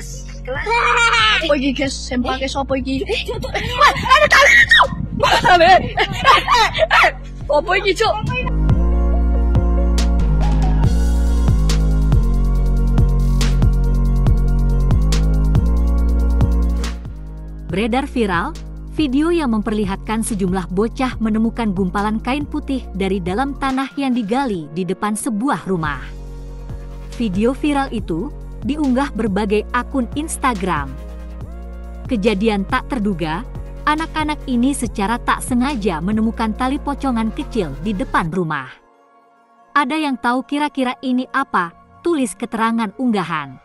Apa iki, guys? Sempake sapa iki? Wah, ada tali itu. Apa iki, Cuk? Beredar viral, video yang memperlihatkan sejumlah bocah menemukan gumpalan kain putih dari dalam tanah yang digali di depan sebuah rumah. Video viral itu diunggah berbagai akun Instagram. Kejadian tak terduga, anak-anak ini secara tak sengaja menemukan tali pocongan kecil di depan rumah. Ada yang tahu kira-kira ini apa? Tulis keterangan unggahan.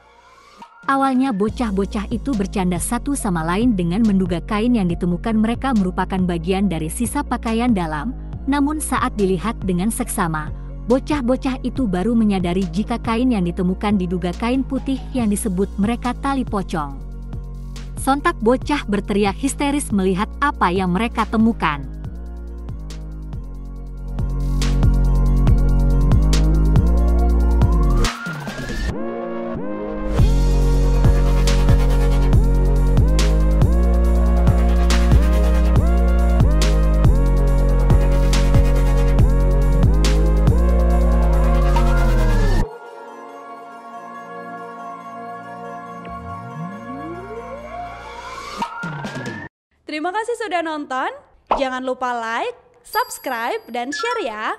Awalnya bocah-bocah itu bercanda satu sama lain dengan menduga kain yang ditemukan mereka merupakan bagian dari sisa pakaian dalam, namun saat dilihat dengan seksama, bocah-bocah itu baru menyadari jika kain yang ditemukan diduga kain putih yang disebut mereka tali pocong. Sontak bocah berteriak histeris melihat apa yang mereka temukan. Terima kasih sudah nonton. Jangan lupa like, subscribe, dan share ya.